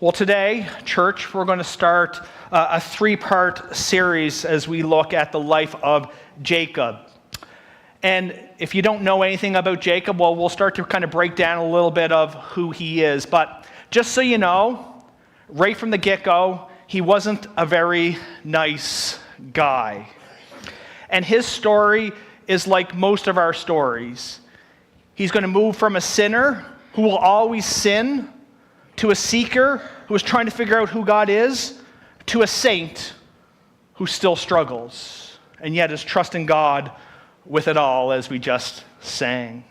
Well, today, church, we're going to start a three-part series as we look at the life of Jacob. And if you don't know anything about Jacob, well, we'll start to kind of break down a little bit of who he is. But just so you know, right from the get-go, he wasn't a very nice guy. And his story is like most of our stories. He's going to move from a sinner who will always sin to a seeker who is trying to figure out who God is, to a saint who still struggles and yet is trusting God with it all, as we just sang.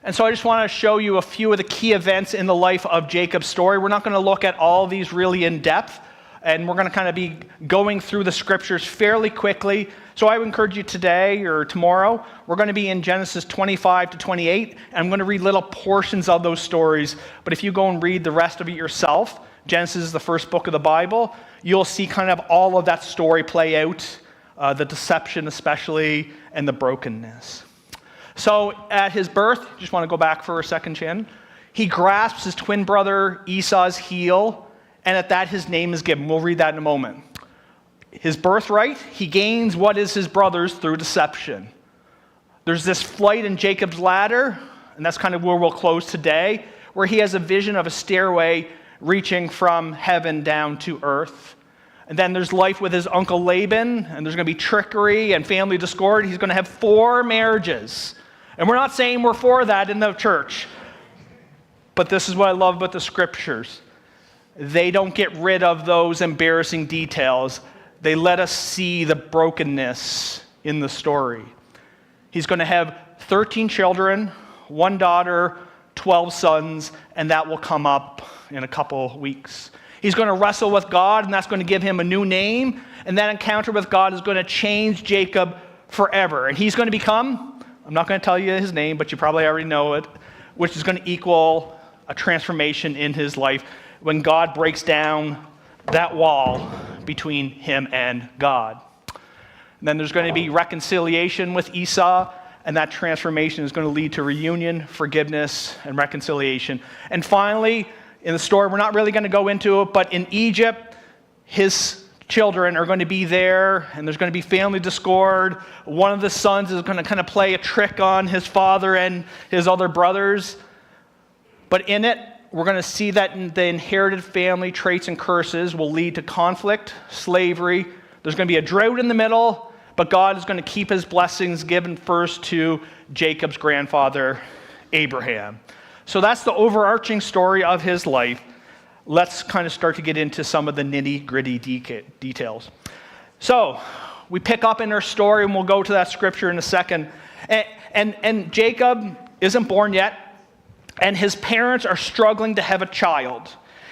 And so I just want to show you a few of the key events in the life of Jacob's story. We're not going to look at all these really in depth, and we're going to kind of be going through the scriptures fairly quickly. So I would encourage you today or tomorrow, we're going to be in Genesis 25 to 28, and I'm going to read little portions of those stories. But if you go and read the rest of it yourself, Genesis is the first book of the Bible, you'll see kind of all of that story play out, the deception especially, and the brokenness. So at his birth, just want to go back for a second, Chin, he grasps his twin brother Esau's heel, and at that his name is given. We'll read that in a moment. His birthright, he gains what is his brother's through deception. There's this flight in Jacob's ladder, and that's kind of where we'll close today, where he has a vision of a stairway reaching from heaven down to earth. And then there's life with his uncle Laban, and there's going to be trickery and family discord. He's going to have 4 marriages. And we're not saying we're for that in the church. But this is what I love about the scriptures. They don't get rid of those embarrassing details. They let us see the brokenness in the story. He's going to have 13 children, 1 daughter, 12 sons, and that will come up in a couple weeks. He's going to wrestle with God, and that's going to give him a new name, and that encounter with God is going to change Jacob forever. And he's going to become, I'm not going to tell you his name, but you probably already know it, which is going to equal a transformation in his life when God breaks down that wall between him and God. And then there's going to be reconciliation with Esau, and that transformation is going to lead to reunion, forgiveness, and reconciliation. And finally, in the story, we're not really going to go into it, but in Egypt, his children are going to be there, and there's going to be family discord. One of the sons is going to kind of play a trick on his father and his other brothers. But in it, we're going to see that the inherited family traits and curses will lead to conflict, slavery. There's going to be a drought in the middle, but God is going to keep his blessings given first to Jacob's grandfather, Abraham. So that's the overarching story of his life. Let's kind of start to get into some of the nitty-gritty details. So we pick up in our story, and we'll go to that scripture in a second. And Jacob isn't born yet. And his parents are struggling to have a child.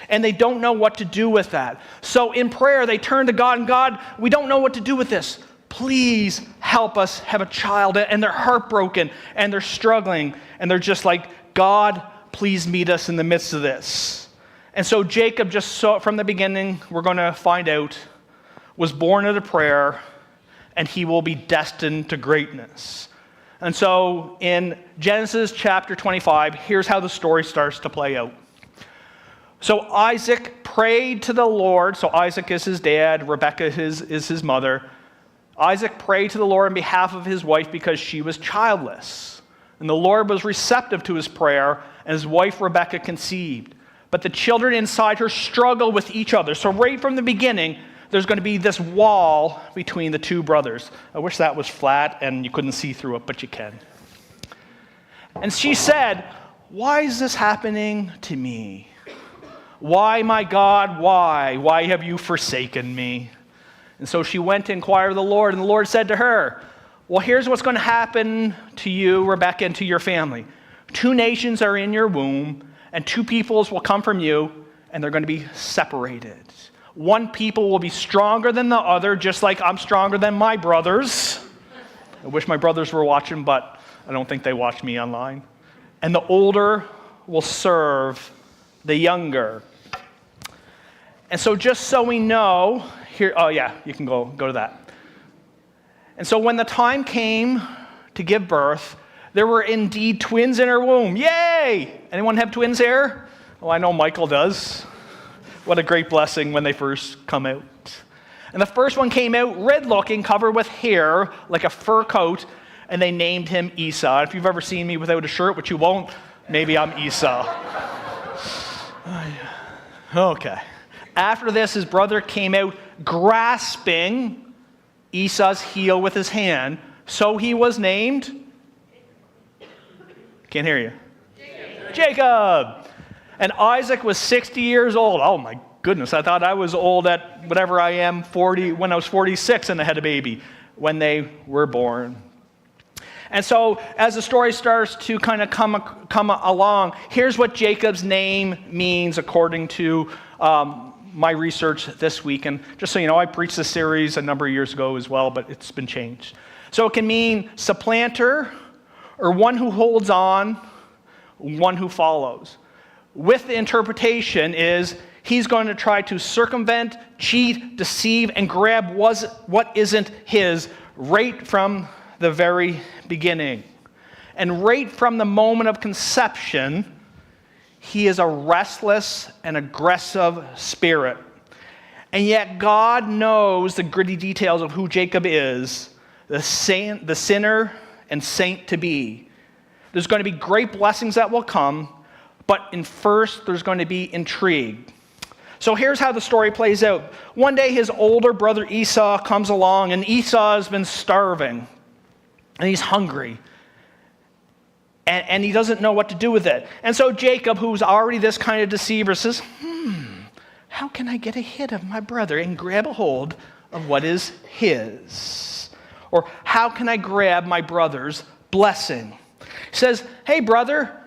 And they don't know what to do with that. So in prayer, they turn to God, and God, we don't know what to do with this. Please help us have a child. And they're heartbroken, and they're struggling. And they're just like, God, please meet us in the midst of this. And so Jacob, just so from the beginning, we're going to find out, was born at a prayer, and he will be destined to greatness. And so in Genesis chapter 25, here's how the story starts to play out. So Isaac prayed to the Lord. So Isaac is his dad. Rebekah is his mother. Isaac prayed to the Lord on behalf of his wife because she was childless. And the Lord was receptive to his prayer, and his wife Rebekah conceived. But the children inside her struggle with each other. So right from the beginning, there's going to be this wall between the 2 brothers. I wish that was flat and you couldn't see through it, but you can. And she said, why is this happening to me? Why, my God, why? Why have you forsaken me? And so she went to inquire of the Lord, and the Lord said to her, well, here's what's going to happen to you, Rebekah, and to your family. 2 nations are in your womb, and 2 peoples will come from you, and they're going to be separated. One people will be stronger than the other, just like I'm stronger than my brothers. I wish my brothers were watching, but I don't think they watch me online. And the older will serve the younger. And so just so we know, here, oh yeah, you can go to that. And so when the time came to give birth, there were indeed twins in her womb. Yay! Anyone have twins here? Oh, I know Michael does. What a great blessing when they first come out. And the first one came out red-looking, covered with hair, like a fur coat, and they named him Esau. If you've ever seen me without a shirt, which you won't, maybe I'm Esau. Okay. After this, his brother came out grasping Esau's heel with his hand, so he was named? Can't hear you. Jacob. And Isaac was 60 years old. Oh my goodness, I thought I was old at whatever I am, 40, when I was 46 and I had a baby, when they were born. And so as the story starts to kind of come along, here's what Jacob's name means according to my research this week. And just so you know, I preached this series a number of years ago as well, but it's been changed. So it can mean supplanter, or one who holds on, one who follows. With the interpretation is he's going to try to circumvent, cheat, deceive, and grab what isn't his right from the very beginning. And right from the moment of conception, he is a restless and aggressive spirit. And yet God knows the gritty details of who Jacob is, the sinner and saint to be. There's going to be great blessings that will come, but first there's going to be intrigue. So here's how the story plays out. One day his older brother Esau comes along, and Esau has been starving, and he's hungry, and he doesn't know what to do with it. And so Jacob, who's already this kind of deceiver, says, how can I get ahead of my brother and grab a hold of what is his? Or how can I grab my brother's blessing? He says, hey brother,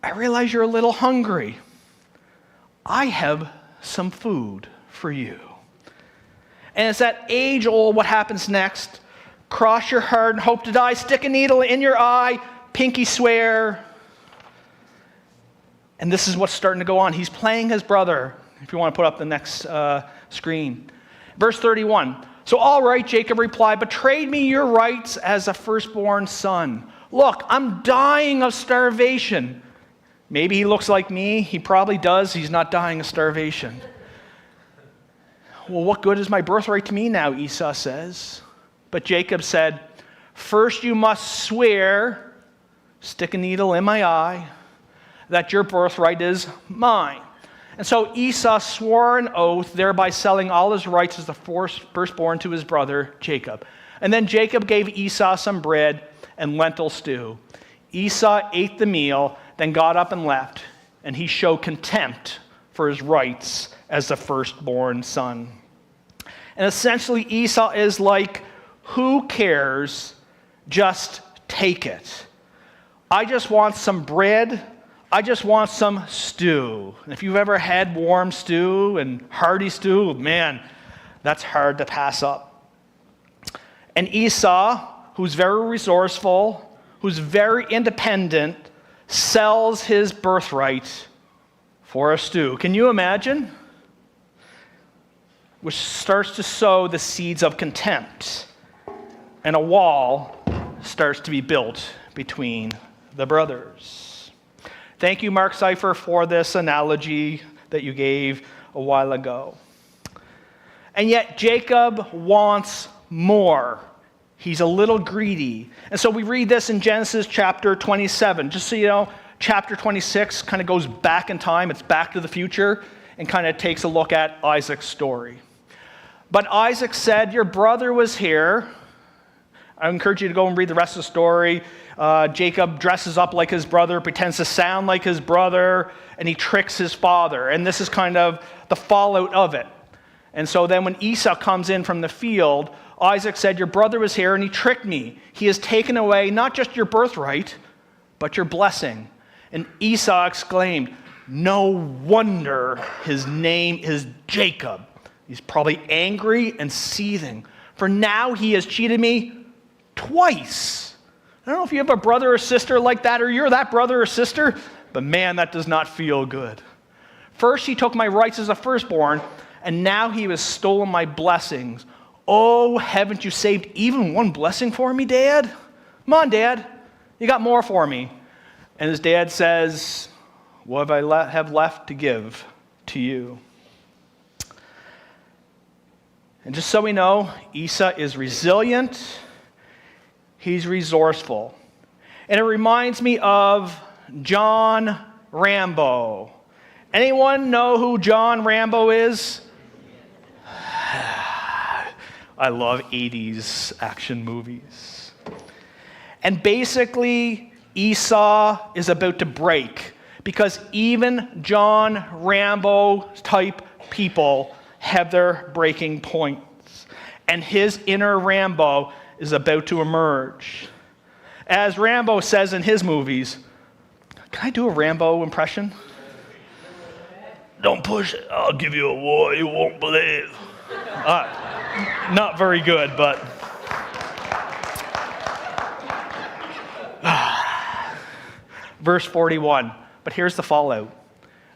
I realize you're a little hungry. I have some food for you. And it's that age-old what happens next. Cross your heart and hope to die. Stick a needle in your eye. Pinky swear. And this is what's starting to go on. He's playing his brother. If you want to put up the next screen. Verse 31. So all right, Jacob replied, but trade me your rights as a firstborn son. Look, I'm dying of starvation. Maybe he looks like me. He probably does. He's not dying of starvation. Well, what good is my birthright to me now, Esau says. But Jacob said, first you must swear, stick a needle in my eye, that your birthright is mine. And so Esau swore an oath, thereby selling all his rights as the firstborn to his brother Jacob. And then Jacob gave Esau some bread and lentil stew. Esau ate the meal, then got up and left, and he showed contempt for his rights as the firstborn son. And essentially Esau is like, who cares? Just take it. I just want some bread. I just want some stew. And if you've ever had warm stew and hearty stew, man, that's hard to pass up. And Esau, who's very resourceful, who's very independent, sells his birthright for a stew. Can you imagine? Which starts to sow the seeds of contempt. And a wall starts to be built between the brothers. Thank you, Mark Seifer, for this analogy that you gave a while ago. And yet Jacob wants more. He's a little greedy. And so we read this in Genesis chapter 27. Just so you know, chapter 26 kind of goes back in time. It's back to the future and kind of takes a look at Isaac's story. But Isaac said, your brother was here. I encourage you to go and read the rest of the story. Jacob dresses up like his brother, pretends to sound like his brother, and he tricks his father. And this is kind of the fallout of it. And so then when Esau comes in from the field, Isaac said, your brother was here and he tricked me. He has taken away not just your birthright, but your blessing. And Esau exclaimed, no wonder his name is Jacob. He's probably angry and seething, for now he has cheated me twice. I don't know if you have a brother or sister like that, or you're that brother or sister, but man, that does not feel good. First, he took my rights as a firstborn, and now he has stolen my blessings. Oh, haven't you saved even one blessing for me, Dad? Come on, Dad. You got more for me. And his dad says, What have have left to give to you? And just so we know, Esau is resilient. He's resourceful. And it reminds me of John Rambo. Anyone know who John Rambo is? I love 80s action movies. And basically, Esau is about to break because even John Rambo type people have their breaking points. And his inner Rambo is about to emerge. As Rambo says in his movies, can I do a Rambo impression? Don't push it. I'll give you a war you won't believe. Not very good, but... Verse 41. But here's the fallout.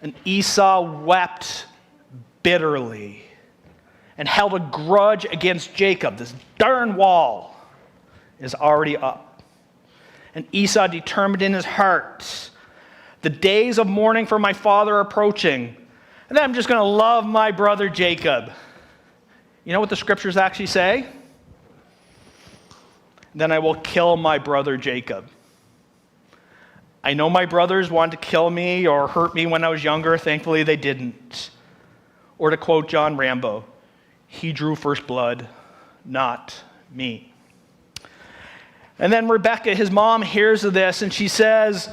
And Esau wept bitterly and held a grudge against Jacob. This darn wall is already up. And Esau determined in his heart, the days of mourning for my father are approaching, and then I'm just going to love my brother Jacob. You know what the scriptures actually say? Then I will kill my brother Jacob. I know my brothers wanted to kill me or hurt me when I was younger. Thankfully, they didn't. Or to quote John Rambo, he drew first blood, not me. And then Rebecca, his mom, hears of this and she says,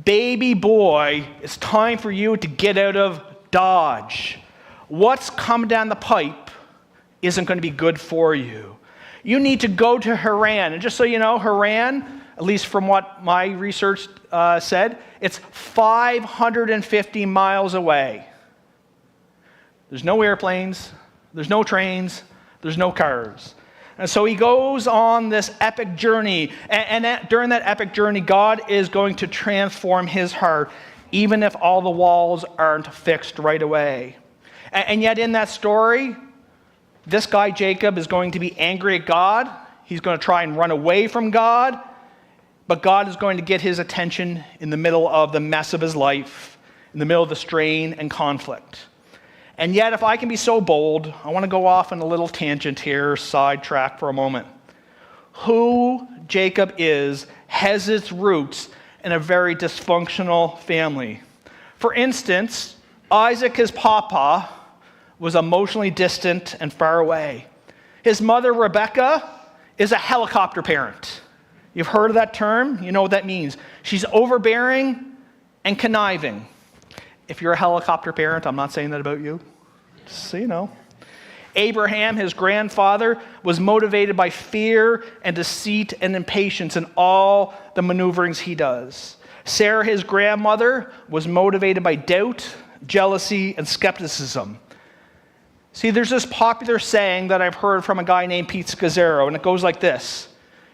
baby boy, it's time for you to get out of Dodge. What's coming down the pipe isn't going to be good for you. You need to go to Haran. And just so you know, Haran, at least from what my research said, it's 550 miles away. There's no airplanes, there's no trains, there's no cars. And so he goes on this epic journey. And during that epic journey, God is going to transform his heart, even if all the walls aren't fixed right away. And yet in that story, this guy Jacob is going to be angry at God. He's going to try and run away from God. But God is going to get his attention in the middle of the mess of his life, in the middle of the strain and conflict. And yet, if I can be so bold, I want to go off on a little tangent here, sidetrack for a moment. Who Jacob is has its roots in a very dysfunctional family. For instance, Isaac, his papa, was emotionally distant and far away. His mother, Rebecca, is a helicopter parent. You've heard of that term? You know what that means. She's overbearing and conniving. If you're a helicopter parent, I'm not saying that about you, just so you know. Abraham, his grandfather, was motivated by fear and deceit and impatience in all the maneuverings he does. Sarah, his grandmother, was motivated by doubt, jealousy, and skepticism. See, there's this popular saying that I've heard from a guy named Pete Scazzaro, and it goes like this.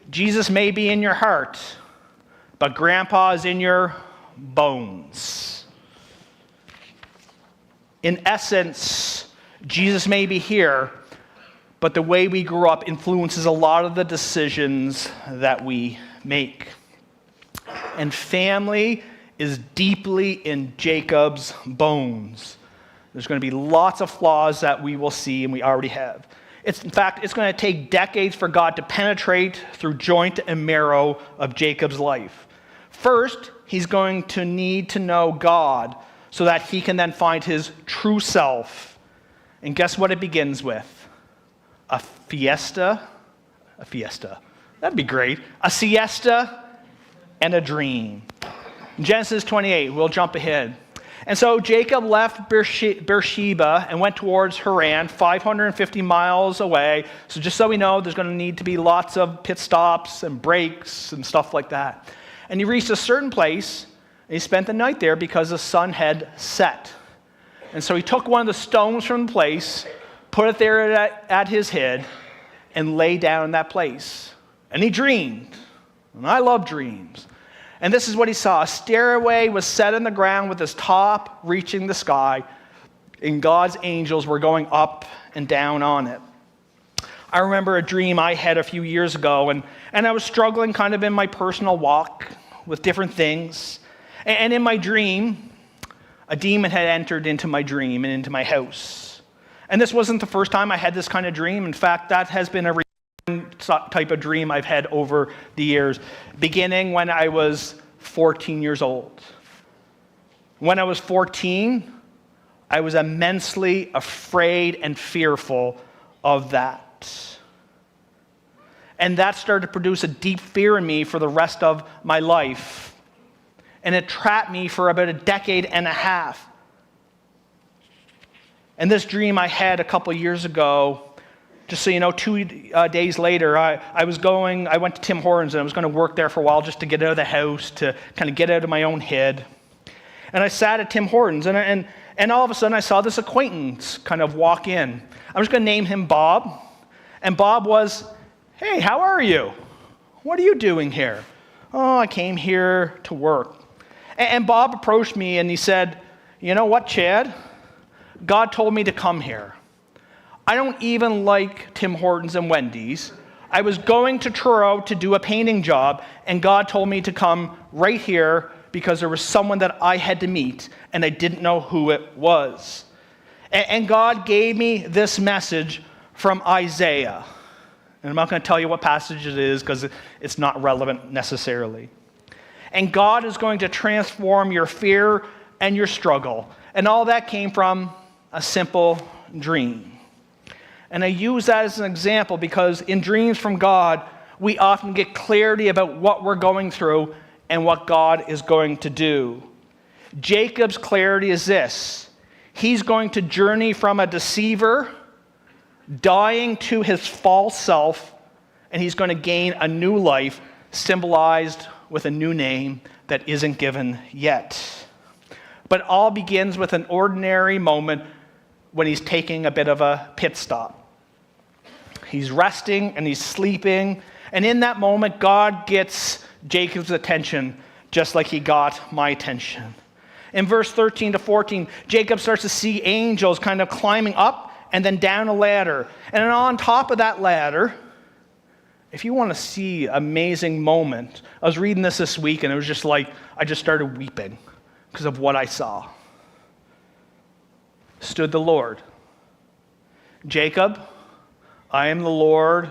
Jesus may be in your heart, but grandpa is in your bones. In essence, Jesus may be here, but the way we grew up influences a lot of the decisions that we make. And family is deeply in Jacob's bones. There's going to be lots of flaws that we will see, and we already have. In fact, it's going to take decades for God to penetrate through joint and marrow of Jacob's life. First, he's going to need to know God so that he can then find his true self. And guess what it begins with? A fiesta. That'd be great. A siesta and a dream. In Genesis 28, we'll jump ahead. And so Jacob left Beersheba and went towards Haran, 550 miles away. So just so we know, there's going to need to be lots of pit stops and breaks and stuff like that. And he reached a certain place, and he spent the night there because the sun had set. And so he took one of the stones from the place, put it there at his head, and lay down in that place. And he dreamed. And I love dreams. And this is what he saw. A stairway was set in the ground with its top reaching the sky, and God's angels were going up and down on it. I remember a dream I had a few years ago, and I was struggling kind of in my personal walk with different things. And in my dream, a demon had entered into my dream and into my house. And this wasn't the first time I had this kind of dream. In fact, that has been a recurring type of dream I've had over the years, beginning when I was 14 years old. When I was 14, I was immensely afraid and fearful of that. And that started to produce a deep fear in me for the rest of my life. And it trapped me for about a decade and a half. And this dream I had a couple years ago, just so you know, 2 days later, I went to Tim Hortons and I was going to work there for a while just to get out of the house, to kind of get out of my own head. And I sat at Tim Hortons and all of a sudden I saw this acquaintance kind of walk in. I was going to name him Bob. And Bob was, "Hey, how are you? What are you doing here?" "Oh, I came here to work." And Bob approached me and he said, "You know what, Chad? God told me to come here. I don't even like Tim Hortons and Wendy's. I was going to Truro to do a painting job, and God told me to come right here because there was someone that I had to meet, and I didn't know who it was. And God gave me this message from Isaiah." And I'm not going to tell you what passage it is because it's not relevant necessarily. "And God is going to transform your fear and your struggle." And all that came from a simple dream. And I use that as an example because in dreams from God, we often get clarity about what we're going through and what God is going to do. Jacob's clarity is this: he's going to journey from a deceiver, dying to his false self, and he's going to gain a new life symbolized with a new name that isn't given yet. But it all begins with an ordinary moment when he's taking a bit of a pit stop. He's resting and he's sleeping, and in that moment, God gets Jacob's attention just like he got my attention. In verse 13 to 14, Jacob starts to see angels kind of climbing up and then down a ladder. And then on top of that ladder, if you want to see an amazing moment, I was reading this week and it was just like, I just started weeping because of what I saw. Stood the Lord. "Jacob, I am the Lord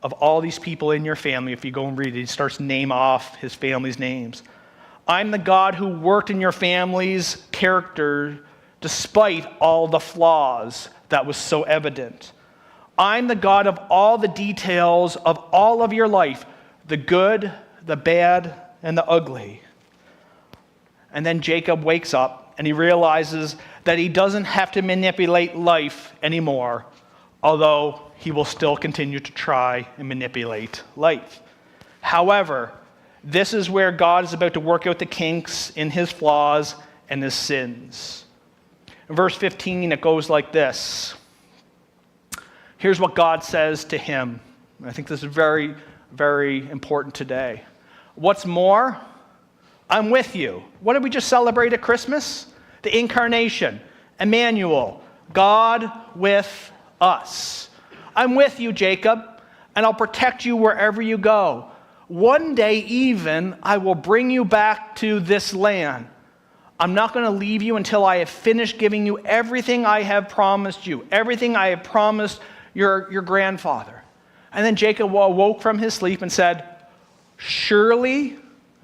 of all these people in your family." If you go and read it, he starts to name off his family's names. "I'm the God who worked in your family's character despite all the flaws that was so evident. I'm the God of all the details of all of your life, the good, the bad, and the ugly." And then Jacob wakes up and he realizes that he doesn't have to manipulate life anymore, although he will still continue to try and manipulate life. However, this is where God is about to work out the kinks in his flaws and his sins. In verse 15, it goes like this. Here's what God says to him. I think this is very, very important today. "What's more, I'm with you." What did we just celebrate at Christmas? The incarnation, Immanuel, God with us. "I'm with you, Jacob, and I'll protect you wherever you go. One day even, I will bring you back to this land. I'm not going to leave you until I have finished giving you everything I have promised you, everything I have promised your grandfather." And then Jacob awoke from his sleep and said, "Surely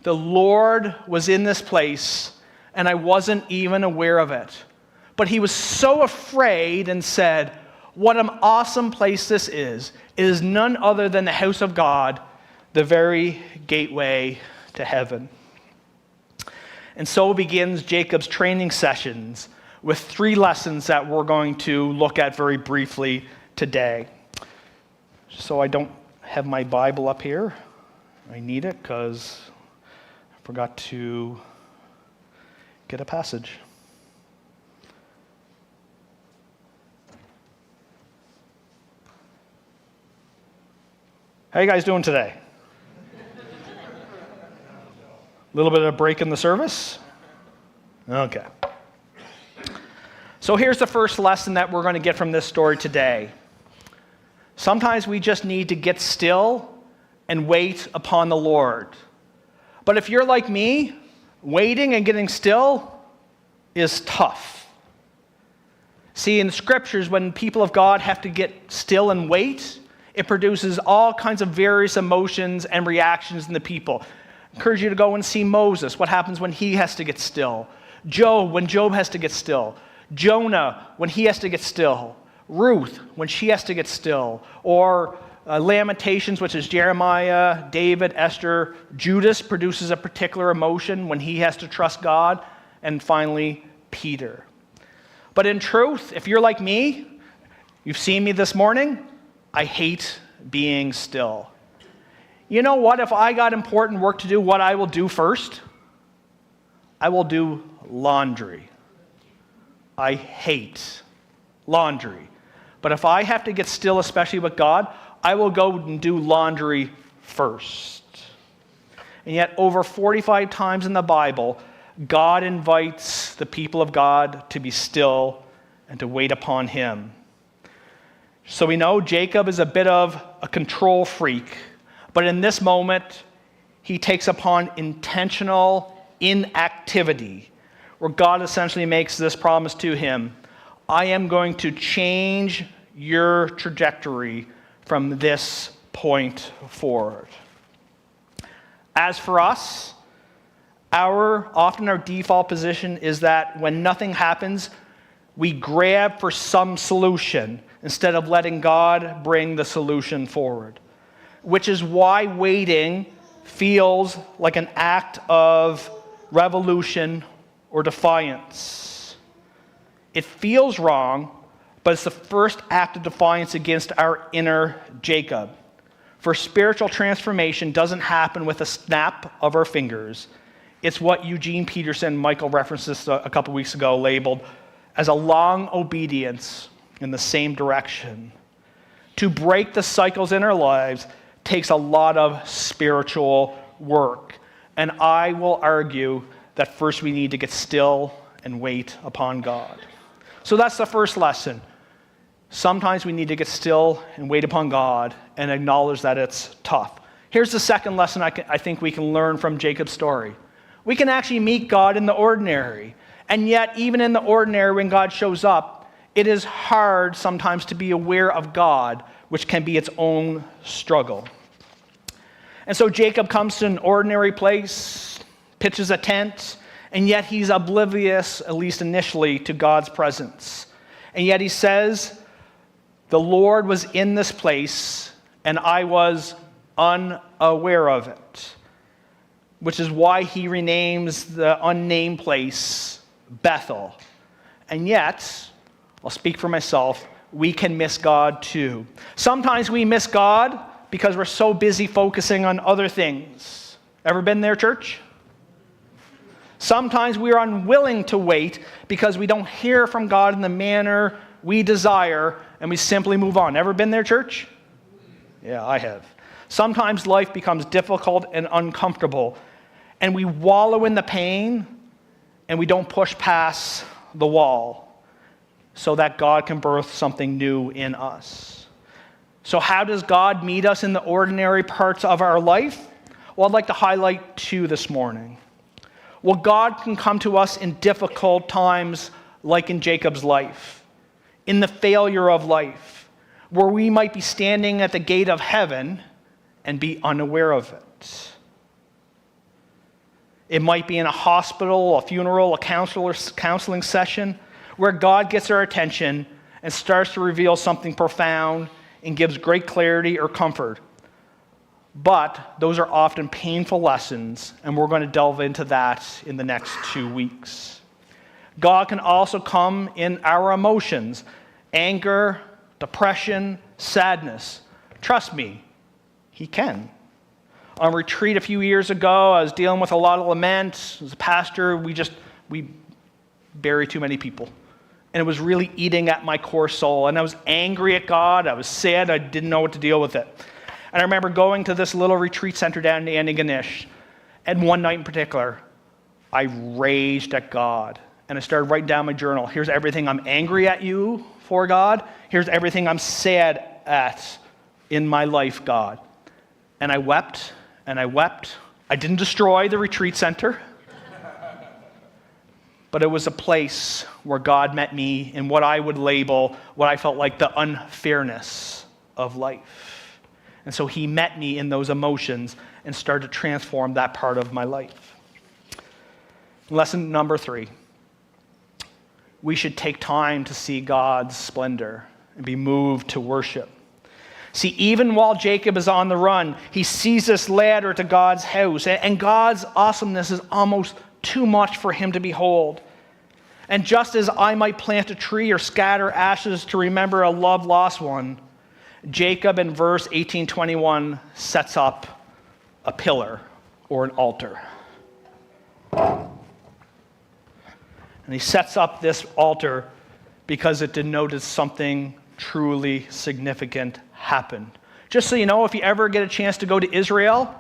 the Lord was in this place, and I wasn't even aware of it." But he was so afraid and said, "What an awesome place this is. It is none other than the house of God, the very gateway to heaven." And so begins Jacob's training sessions with 3 lessons that we're going to look at very briefly today. So I don't have my Bible up here. I need it because I forgot to get a passage. How you guys doing today? A little bit of a break in the service? Okay. So here's the first lesson that we're going to get from this story today. Sometimes we just need to get still and wait upon the Lord. But if you're like me, waiting and getting still is tough. See, in the scriptures, when people of God have to get still and wait, it produces all kinds of various emotions and reactions in the people. I encourage you to go and see Moses. What happens when he has to get still? Job, when Job has to get still. Jonah, when he has to get still. Ruth, when she has to get still. Or Lamentations, which is Jeremiah, David, Esther. Judas produces a particular emotion when he has to trust God. And finally, Peter. But in truth, if you're like me, you've seen me this morning, I hate being still. You know what? If I got important work to do, what I will do first? I will do laundry. I hate laundry. But if I have to get still, especially with God, I will go and do laundry first. And yet, over 45 times in the Bible, God invites the people of God to be still and to wait upon him. So we know Jacob is a bit of a control freak, but in this moment, he takes upon intentional inactivity, where God essentially makes this promise to him: I am going to change your trajectory from this point forward. As for us, often our default position is that when nothing happens, we grab for some solution instead of letting God bring the solution forward. Which is why waiting feels like an act of revolution or defiance. It feels wrong, but it's the first act of defiance against our inner Jacob. For spiritual transformation doesn't happen with a snap of our fingers. It's what Eugene Peterson, Michael referenced this a couple weeks ago, labeled as a long obedience in the same direction. To break the cycles in our lives takes a lot of spiritual work. And I will argue that first we need to get still and wait upon God. So that's the first lesson. Sometimes we need to get still and wait upon God and acknowledge that it's tough. Here's the second lesson I think we can learn from Jacob's story. We can actually meet God in the ordinary. And yet, even in the ordinary, when God shows up, it is hard sometimes to be aware of God, which can be its own struggle. And so Jacob comes to an ordinary place, pitches a tent, and yet he's oblivious, at least initially, to God's presence. And yet he says, the Lord was in this place, and I was unaware of it. Which is why he renames the unnamed place Bethel. And yet, I'll speak for myself, we can miss God too. Sometimes we miss God because we're so busy focusing on other things. Ever been there, church? Sometimes we are unwilling to wait because we don't hear from God in the manner we desire, and we simply move on. Ever been there, church? Yeah, I have. Sometimes life becomes difficult and uncomfortable, and we wallow in the pain, and we don't push past the wall so that God can birth something new in us. So how does God meet us in the ordinary parts of our life? Well, I'd like to highlight two this morning. Well, God can come to us in difficult times, like in Jacob's life, in the failure of life, where we might be standing at the gate of heaven and be unaware of it. It might be in a hospital, a funeral, a counseling session, where God gets our attention and starts to reveal something profound and gives great clarity or comfort. But those are often painful lessons, and we're going to delve into that in the next 2 weeks. God can also come in our emotions, anger, depression, sadness. Trust me, he can. On retreat a few years ago, I was dealing with a lot of lament. As a pastor, we bury too many people. And it was really eating at my core soul. And I was angry at God. I was sad. I didn't know what to deal with it. And I remember going to this little retreat center down in Antigonish. And one night in particular, I raged at God. And I started writing down my journal. Here's everything I'm angry at you for, God. Here's everything I'm sad at in my life, God. And I wept, and I wept. I didn't destroy the retreat center. but it was a place where God met me in what I would label what I felt like the unfairness of life. And so he met me in those emotions and started to transform that part of my life. Lesson number 3. We should take time to see God's splendor and be moved to worship. See, even while Jacob is on the run, he sees this ladder to God's house, and God's awesomeness is almost too much for him to behold. And just as I might plant a tree or scatter ashes to remember a love-lost one, Jacob in verse 18:21 sets up a pillar or an altar. And he sets up this altar because it denoted something truly significant happened. Just so you know, if you ever get a chance to go to Israel,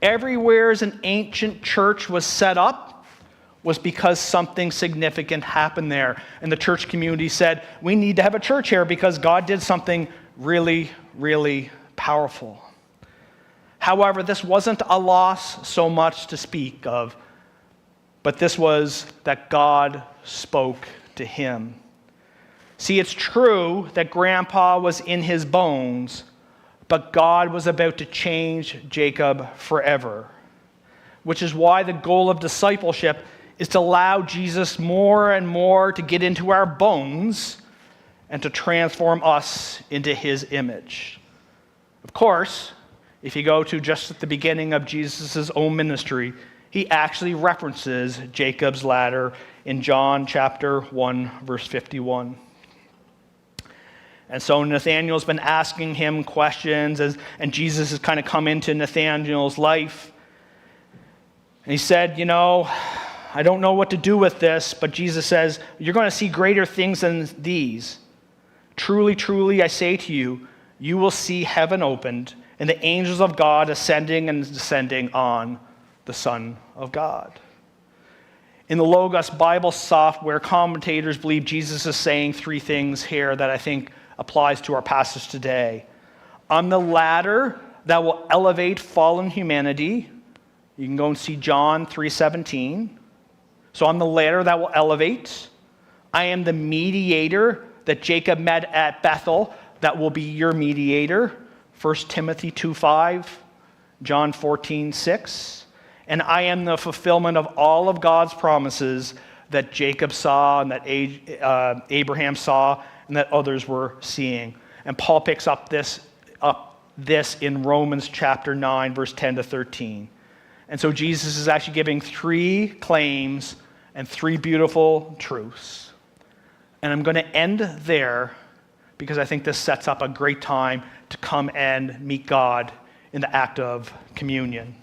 everywhere an ancient church was set up was because something significant happened there. And the church community said, we need to have a church here because God did something really, really powerful. However, this wasn't a loss so much to speak of, but this was that God spoke to him. See, it's true that Grandpa was in his bones, but God was about to change Jacob forever, which is why the goal of discipleship is to allow Jesus more and more to get into our bones and to transform us into his image. Of course, if you go to just at the beginning of Jesus' own ministry, he actually references Jacob's ladder in John chapter 1, verse 51. And so Nathanael's been asking him questions, and Jesus has kind of come into Nathanael's life. And he said, I don't know what to do with this, but Jesus says, you're going to see greater things than these. Truly, truly, I say to you, you will see heaven opened and the angels of God ascending and descending on the Son of God. In the Logos Bible software, commentators believe Jesus is saying 3 things here that I think applies to our passage today. On the ladder that will elevate fallen humanity, you can go and see John 3:17. So on the ladder that will elevate, I am the mediator that Jacob met at Bethel that will be your mediator. 1 Timothy 2:5, John 14:6. And I am the fulfillment of all of God's promises that Jacob saw and that Abraham saw and that others were seeing. And Paul picks up this in Romans chapter 9, verse 10 to 13. And so Jesus is actually giving 3 claims and 3 beautiful truths. And I'm going to end there because I think this sets up a great time to come and meet God in the act of communion.